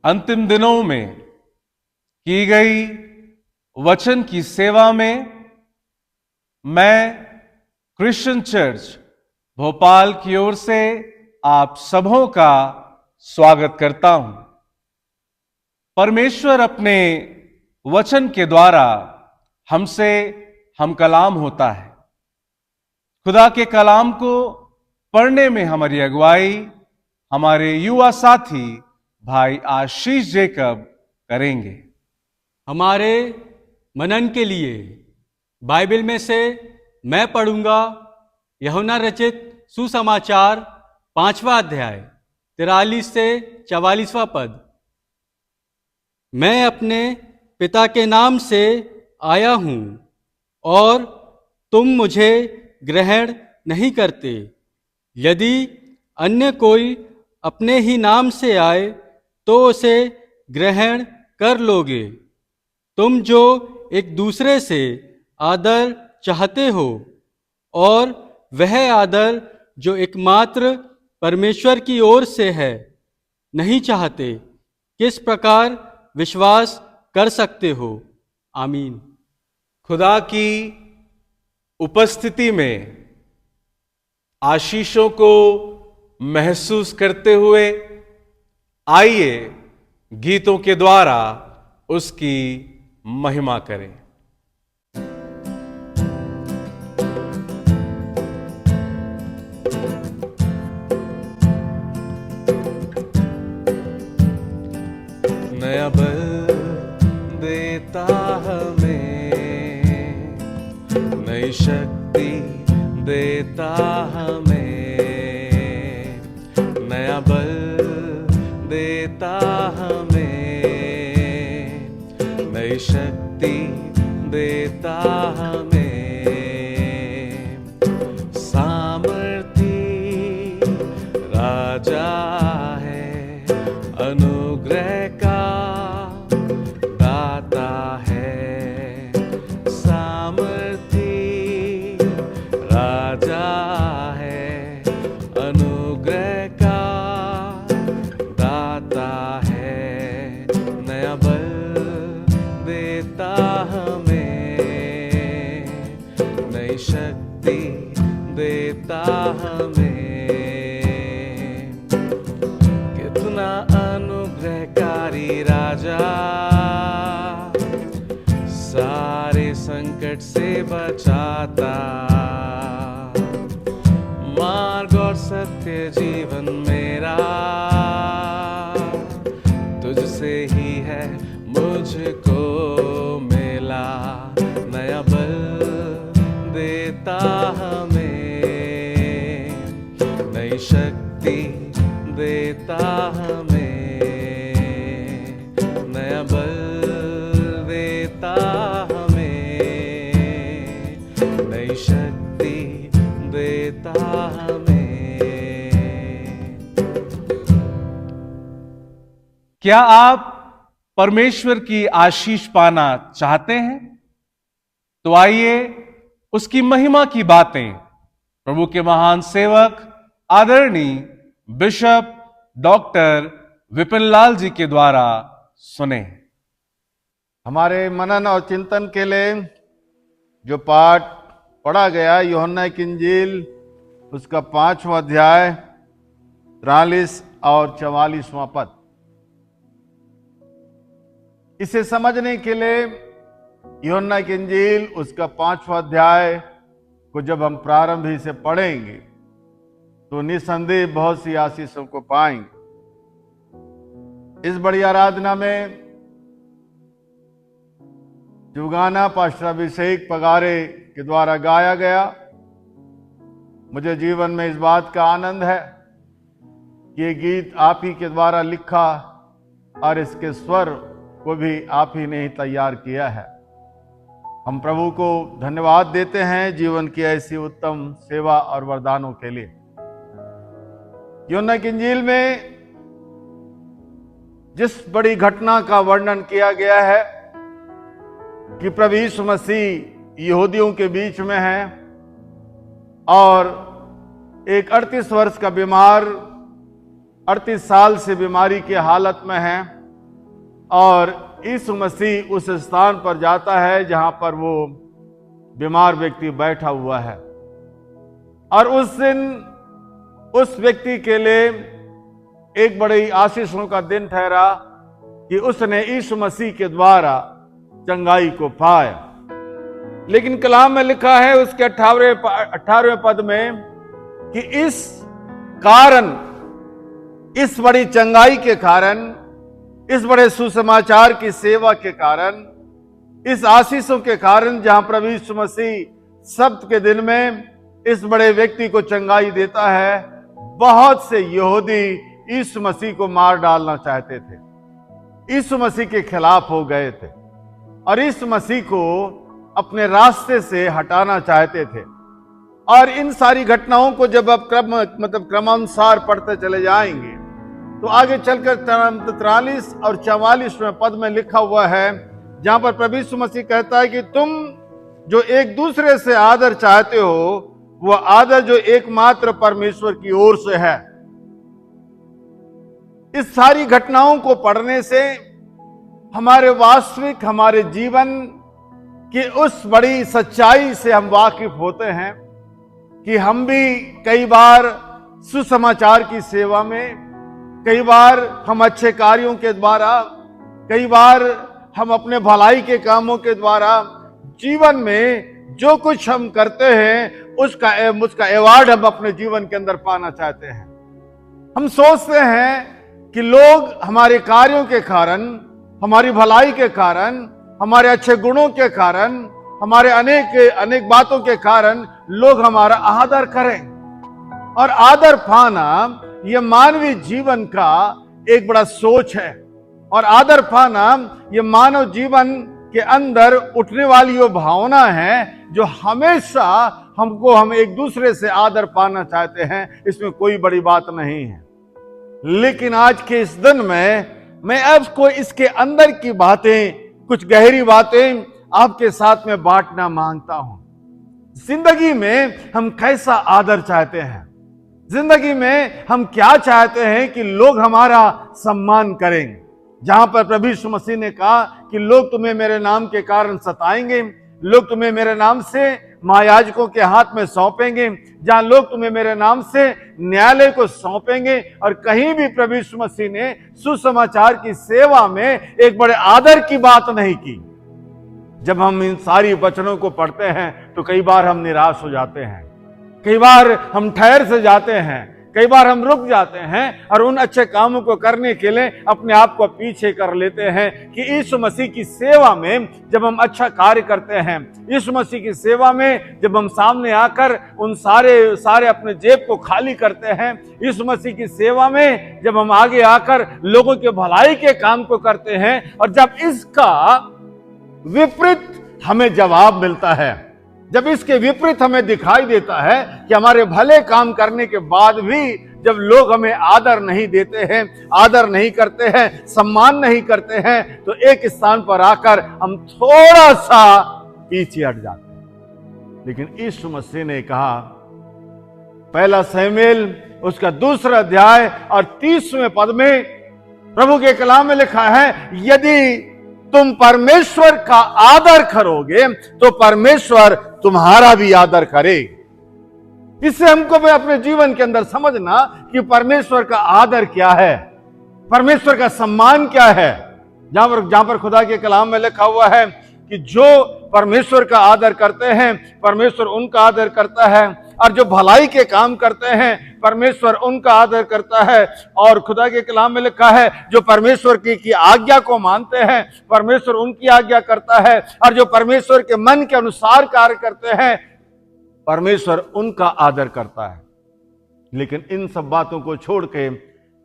अंतिम दिनों में की गई वचन की सेवा में मैं क्रिश्चियन चर्च भोपाल की ओर से आप सबों का स्वागत करता हूं। परमेश्वर अपने वचन के द्वारा हमसे हम कलाम होता है। खुदा के कलाम को पढ़ने में हमारी अगुवाई हमारे युवा साथी भाई आशीष जेकब करेंगे। हमारे मनन के लिए बाइबल में से मैं पढ़ूंगा यूहन्ना रचित सुसमाचार 5वां अध्याय 43 से 44वां पद। मैं अपने पिता के नाम से आया हूँ और तुम मुझे ग्रहण नहीं करते। यदि अन्य कोई अपने ही नाम से आए तो उसे ग्रहण कर लोगे। तुम जो एक दूसरे से आदर चाहते हो और वह आदर जो एकमात्र परमेश्वर की ओर से है नहीं चाहते, किस प्रकार विश्वास कर सकते हो? आमीन। खुदा की उपस्थिति में आशीषों को महसूस करते हुए आइए गीतों के द्वारा उसकी महिमा करें। नया बल देता हमें, नई शक्ति देता हमें, नया बल देता हमें, नई शक्ति देता हमें, सामर्थी राजा है, अनुग्रह का दाता है, सामर्थी राजा है, अनुग्रह का दाता है, नया बल देता हमें, नई शक्ति देता हमें। कितना अनुग्रहकारी राजा, सारे संकट से बचाता, मार्ग और सत्य जीवन मेरा तुझसे ही है मुझको मिला, नया बल देता हमें, नई शक्ति देता हमें, नया बल देता हमें, नई शक्ति देता हमें। क्या आप परमेश्वर की आशीष पाना चाहते हैं? तो आइए उसकी महिमा की बातें प्रभु के महान सेवक आदरणीय बिशप डॉक्टर विपिन लाल जी के द्वारा सुने। हमारे मनन और चिंतन के लिए जो पाठ पढ़ा गया यूहन्ना की इंजील उसका 5वां अध्याय 43 और 44वां पद। इसे समझने के लिए यूहन्ना की इंजील उसका 5वां अध्याय को जब हम प्रारंभ ही से पढ़ेंगे तो निसंदेह बहुत सी आशीषों को पाएंगे। इस बड़ी आराधना में जो गाना पास्टर अभिषेक पगारे के द्वारा गाया गया, मुझे जीवन में इस बात का आनंद है कि ये गीत आप ही के द्वारा लिखा और इसके स्वर को भी आप ही ने ही तैयार किया है। हम प्रभु को धन्यवाद देते हैं जीवन की ऐसी उत्तम सेवा और वरदानों के लिए। यूहन्ना की इंजील में जिस बड़ी घटना का वर्णन किया गया है कि प्रभु यीशु मसीह यहूदियों के बीच में है और एक 38 वर्ष का बीमार 38 साल से बीमारी की हालत में है और यीशु मसीह उस स्थान पर जाता है जहां पर वो बीमार व्यक्ति बैठा हुआ है। और उस दिन उस व्यक्ति के लिए एक बड़ी आशीषों का दिन ठहरा कि उसने यीशु मसीह के द्वारा चंगाई को पाया। लेकिन कलाम में लिखा है उसके 18वें पद में कि इस कारण, इस बड़ी चंगाई के कारण, इस बड़े सुसमाचार की सेवा के कारण, इस आशीषों के कारण, जहां प्रभु यीशु मसीह सब्त के दिन में इस बड़े व्यक्ति को चंगाई देता है, बहुत से यहूदी यीशु मसीह को मार डालना चाहते थे, यीशु मसीह के खिलाफ हो गए थे और यीशु मसीह को अपने रास्ते से हटाना चाहते थे। और इन सारी घटनाओं को जब आप क्रमानुसार पढ़ते चले जाएंगे तो आगे चलकर 43 और 44वें पद में लिखा हुआ है, जहां पर प्रभु यीशु मसीह कहता है कि तुम जो एक दूसरे से आदर चाहते हो, वह आदर जो एकमात्र परमेश्वर की ओर से है। इस सारी घटनाओं को पढ़ने से हमारे वास्तविक, हमारे जीवन की उस बड़ी सच्चाई से हम वाकिफ होते हैं कि हम भी कई बार सुसमाचार की सेवा में, कई बार हम अच्छे कार्यों के द्वारा, कई बार हम अपने भलाई के कामों के द्वारा जीवन में जो कुछ हम करते हैं उसका एवार्ड हम अपने जीवन के अंदर पाना चाहते हैं। हम सोचते हैं कि लोग हमारे कार्यों के कारण, हमारी भलाई के कारण, हमारे अच्छे गुणों के कारण, हमारे अनेक बातों के कारण लोग हमारा आदर करें। और आदर पाना यह मानवीय जीवन का एक बड़ा सोच है, और आदर पाना यह मानव जीवन के अंदर उठने वाली वो भावना है जो हमेशा हम एक दूसरे से आदर पाना चाहते हैं। इसमें कोई बड़ी बात नहीं है। लेकिन आज के इस दिन में मैं आपको इसके अंदर की बातें, कुछ गहरी बातें आपके साथ में बांटना मांगता हूं। जिंदगी में हम कैसा आदर चाहते हैं, जिंदगी में हम क्या चाहते हैं कि लोग हमारा सम्मान करें। जहां पर प्रभु यीशु मसीह ने कहा कि लोग तुम्हें मेरे नाम के कारण सताएंगे, लोग तुम्हें मेरे नाम से महायाजकों के हाथ में सौंपेंगे, जहां लोग तुम्हें मेरे नाम से न्यायालय को सौंपेंगे। और कहीं भी प्रभु यीशु मसीह ने सुसमाचार की सेवा में एक बड़े आदर की बात नहीं की। जब हम इन सारी वचनों को पढ़ते हैं तो कई बार हम निराश हो जाते हैं, कई बार हम ठहर से जाते हैं, कई बार हम रुक जाते हैं और उन अच्छे कामों को करने के लिए अपने आप को पीछे कर लेते हैं कि यीशु मसीह की सेवा में जब हम अच्छा कार्य करते हैं, यीशु मसीह की सेवा में जब हम सामने आकर उन सारे अपने जेब को खाली करते हैं, यीशु मसीह की सेवा में जब हम आगे आकर लोगों के भलाई के काम को करते हैं, और जब इसका विपरीत हमें जवाब मिलता है, जब इसके विपरीत हमें दिखाई देता है कि हमारे भले काम करने के बाद भी जब लोग हमें आदर नहीं देते हैं, आदर नहीं करते हैं, सम्मान नहीं करते हैं, तो एक स्थान पर आकर हम थोड़ा सा पीछे हट जाते हैं। लेकिन यीशु मसीह ने कहा, पहला शमूएल उसका 2 अध्याय और 30वें पद में प्रभु के कलाम में लिखा है, यदि तुम परमेश्वर का आदर करोगे तो परमेश्वर तुम्हारा भी आदर करे। इससे हमको भी अपने जीवन के अंदर समझना कि परमेश्वर का आदर क्या है, परमेश्वर का सम्मान क्या है। जहां पर खुदा के कलाम में लिखा हुआ है कि जो परमेश्वर का आदर करते हैं परमेश्वर उनका आदर करता है, और जो भलाई के काम करते हैं परमेश्वर उनका आदर करता है। और खुदा के कलाम में लिखा है, जो परमेश्वर की आज्ञा को मानते हैं परमेश्वर उनकी आज्ञा करता है, और जो परमेश्वर के मन के अनुसार कार्य करते हैं परमेश्वर उनका आदर करता है। लेकिन इन सब बातों को छोड़ के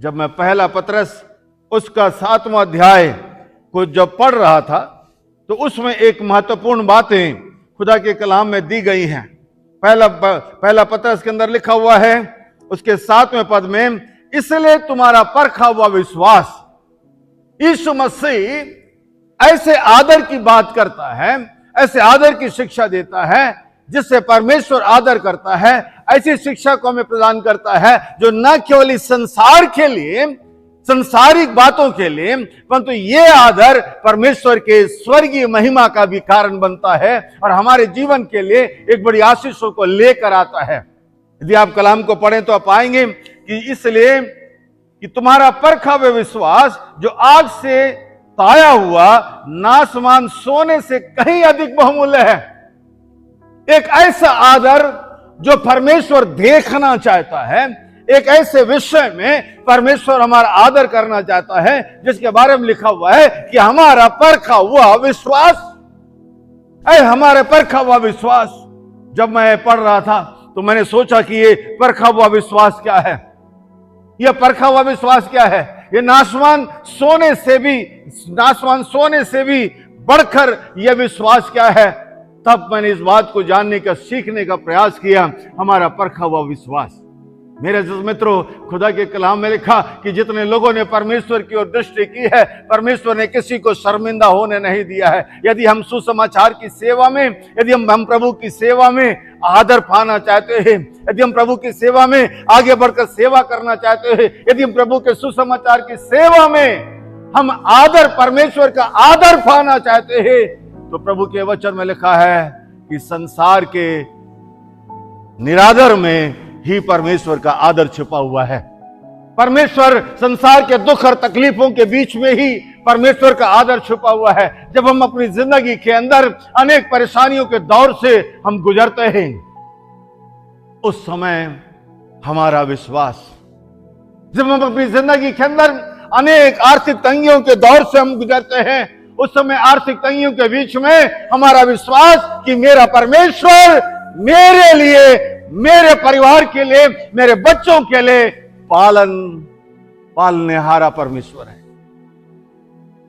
जब मैं पहला पतरस उसका 7वां अध्याय को जब पढ़ रहा था तो उसमें एक महत्वपूर्ण बातें खुदा के कलाम में दी गई हैं। पहला पतरस के अंदर लिखा हुआ है उसके 7वें पद में, इसलिए तुम्हारा परखा हुआ विश्वास। यीशु मसीह ऐसे आदर की बात करता है, ऐसे आदर की शिक्षा देता है जिससे परमेश्वर आदर करता है। ऐसी शिक्षा को हमें प्रदान करता है जो न केवल इस संसार के लिए संसारिक बातों के लिए, परंतु ये आदर परमेश्वर के स्वर्गीय महिमा का भी कारण बनता है और हमारे जीवन के लिए एक बड़ी आशीषों को लेकर आता है। यदि आप कलाम को पढ़ें तो आप पाएंगे कि इसलिए कि तुम्हारा परखा हुआ विश्वास जो आग से ताया हुआ नासमान सोने से कहीं अधिक बहुमूल्य है। एक ऐसा आदर जो परमेश्वर देखना चाहता है, एक ऐसे विषय में परमेश्वर हमारा आदर करना चाहता है जिसके बारे में लिखा हुआ है कि हमारा परखा हुआ विश्वास। हमारे परखा हुआ विश्वास। जब मैं पढ़ रहा था तो मैंने सोचा कि ये परखा हुआ विश्वास क्या है, यह परखा हुआ विश्वास क्या है। ये नासवान सोने से भी बढ़कर यह विश्वास क्या है। तब मैंने इस बात को जानने का, सीखने का प्रयास किया। हमारा परखा हुआ विश्वास। मेरे मित्रों, खुदा के कलाम में लिखा कि जितने लोगों ने परमेश्वर की ओर दृष्टि की है, परमेश्वर ने किसी को शर्मिंदा होने नहीं दिया है। यदि हम सुसमाचार की सेवा में, यदि हम प्रभु की सेवा में आदर पाना चाहते हैं, यदि हम प्रभु की सेवा में आगे बढ़कर सेवा करना चाहते हैं, यदि हम प्रभु के सुसमाचार की सेवा में हम आदर, परमेश्वर का आदर पाना चाहते हैं, तो प्रभु के वचन में लिखा है कि संसार के निरादर में ही परमेश्वर का आदर छिपा हुआ है। परमेश्वर संसार के दुख और तकलीफों के बीच में ही परमेश्वर का आदर छुपा हुआ है। जब हम अपनी जिंदगी के अंदर अनेक परेशानियों के दौर से हम गुजरते हैं, उस समय हमारा विश्वास, जब हम अपनी जिंदगी के अंदर अनेक आर्थिक तंगियों के दौर से हम गुजरते हैं, उस समय आर्थिक तंगियों के बीच में हमारा विश्वास कि मेरा परमेश्वर मेरे लिए, मेरे परिवार के लिए, मेरे बच्चों के लिए पालनेहारा परमेश्वर है।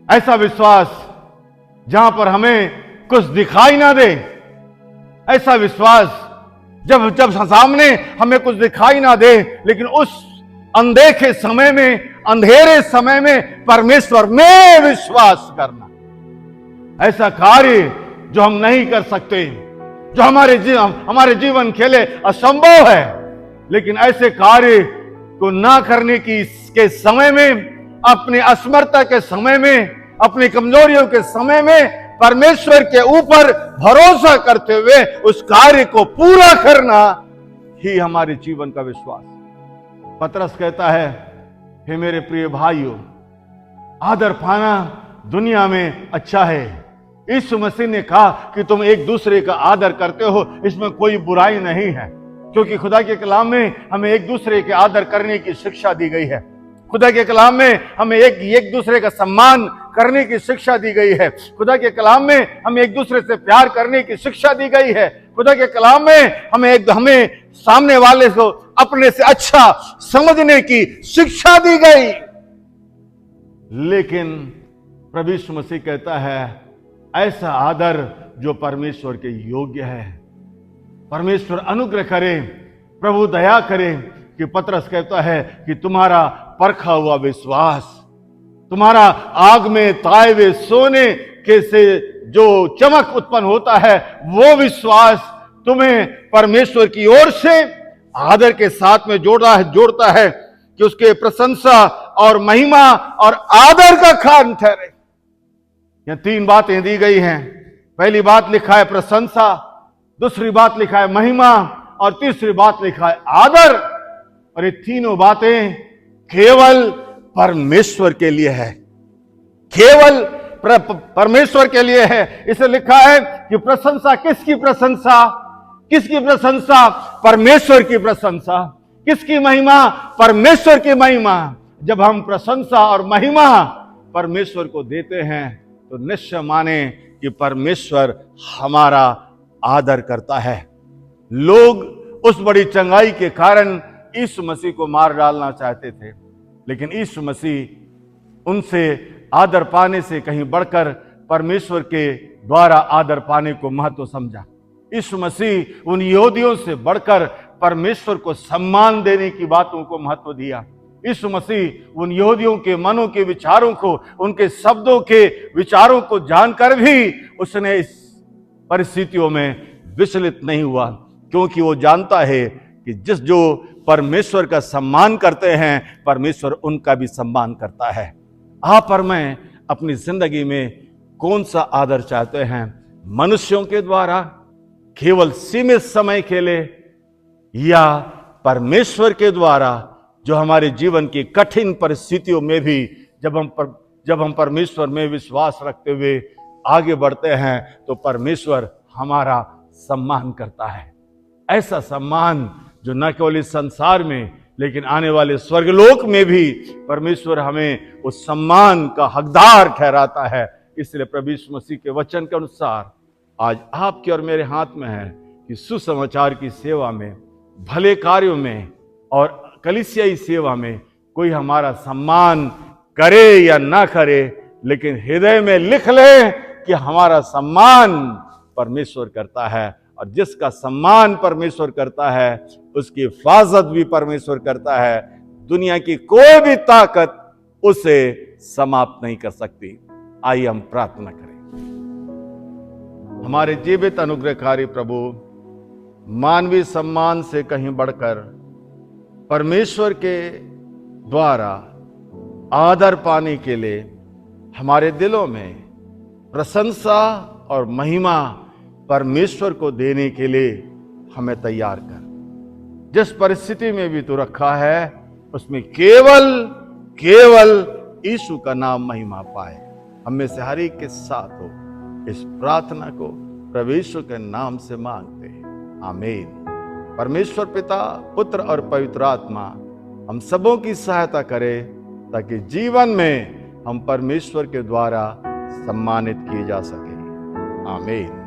ऐसा विश्वास जहां पर हमें कुछ दिखाई ना दे, ऐसा विश्वास जब सामने हमें कुछ दिखाई ना दे, लेकिन उस अनदेखे समय में, अंधेरे समय में परमेश्वर में विश्वास करना, ऐसा कार्य जो हम नहीं कर सकते, जो हमारे जीवन के लिए असंभव है, लेकिन ऐसे कार्य को ना करने के समय में, अपनी असमर्थता के समय में, अपनी कमजोरियों के समय में परमेश्वर के ऊपर भरोसा करते हुए उस कार्य को पूरा करना ही हमारे जीवन का विश्वास। पतरस कहता है, हे मेरे प्रिय भाइयों, आदर पाना दुनिया में अच्छा है। यीशु मसीह ने कहा कि तुम एक दूसरे का आदर करते हो, इसमें कोई बुराई नहीं है, क्योंकि खुदा के कलाम में हमें एक दूसरे के आदर करने की शिक्षा दी गई है। खुदा के कलाम में हमें एक दूसरे का सम्मान करने की शिक्षा दी गई है। खुदा के कलाम में हमें एक दूसरे से प्यार करने की शिक्षा दी गई है। खुदा के कलाम में हमें सामने वाले को अपने से अच्छा समझने की शिक्षा दी गई। लेकिन प्रभु यीशु मसीह कहता है, ऐसा आदर जो परमेश्वर के योग्य है। परमेश्वर अनुग्रह करे, प्रभु दया करे कि पतरस कहता है कि तुम्हारा परखा हुआ विश्वास, तुम्हारा आग में ताए हुए सोने के से जो चमक उत्पन्न होता है, वो विश्वास तुम्हें परमेश्वर की ओर से आदर के साथ में जोड़ता है कि उसके प्रशंसा और महिमा और आदर का कारण ठहरे। यहां 3 बातें दी गई हैं। पहली बात लिखा है प्रशंसा, दूसरी बात लिखा है महिमा और तीसरी बात लिखा है आदर। और ये तीनों बातें केवल परमेश्वर के लिए है, केवल परमेश्वर के लिए है। इसे लिखा है कि प्रशंसा किसकी प्रशंसा? किसकी प्रशंसा? परमेश्वर की प्रशंसा। किसकी महिमा? परमेश्वर की महिमा। जब हम प्रशंसा और महिमा परमेश्वर को देते हैं तो निश्चय माने कि परमेश्वर हमारा आदर करता है। लोग उस बड़ी चंगाई के कारण यीशु मसीह को मार डालना चाहते थे, लेकिन यीशु मसीह उनसे आदर पाने से कहीं बढ़कर परमेश्वर के द्वारा आदर पाने को महत्व समझा। यीशु मसीह उन यहूदियों से बढ़कर परमेश्वर को सम्मान देने की बातों को महत्व दिया। यीशु मसीह उन यहूदियों के मनों के विचारों को, उनके शब्दों के विचारों को जानकर भी उसने इस परिस्थितियों में विचलित नहीं हुआ, क्योंकि वो जानता है कि जो परमेश्वर का सम्मान करते हैं, परमेश्वर उनका भी सम्मान करता है। आप और मैं अपनी जिंदगी में कौन सा आदर चाहते हैं? मनुष्यों के द्वारा केवल सीमित समय के लिए, या परमेश्वर के द्वारा जो हमारे जीवन की कठिन परिस्थितियों में भी जब हम परमेश्वर में विश्वास रखते हुए आगे बढ़ते हैं तो परमेश्वर हमारा सम्मान करता है। ऐसा सम्मान जो न केवल इस संसार में लेकिन आने वाले स्वर्गलोक में भी परमेश्वर हमें उस सम्मान का हकदार ठहराता है। इसलिए प्रभु यीशु मसीह के वचन के अनुसार आज आपके और मेरे हाथ में है कि सुसमाचार की सेवा में, भले कार्यों में और कलीसियाई सेवा में कोई हमारा सम्मान करे या ना करे, लेकिन हृदय में लिख ले कि हमारा सम्मान परमेश्वर करता है, और जिसका सम्मान परमेश्वर करता है उसकी हिफाजत भी परमेश्वर करता है। दुनिया की कोई भी ताकत उसे समाप्त नहीं कर सकती। आइए हम प्रार्थना करें। हमारे जीवित अनुग्रहकारी प्रभु, मानवीय सम्मान से कहीं बढ़कर परमेश्वर के द्वारा आदर पाने के लिए हमारे दिलों में प्रशंसा और महिमा परमेश्वर को देने के लिए हमें तैयार कर। जिस परिस्थिति में भी तू रखा है उसमें केवल यीशु का नाम महिमा पाए। हम में से हर एक के साथ हो। इस प्रार्थना को प्रभु यीशु के नाम से मांगते हैं, आमीन। परमेश्वर पिता, पुत्र और पवित्र आत्मा हम सबों की सहायता करे ताकि जीवन में हम परमेश्वर के द्वारा सम्मानित किए जा सके। आमीन।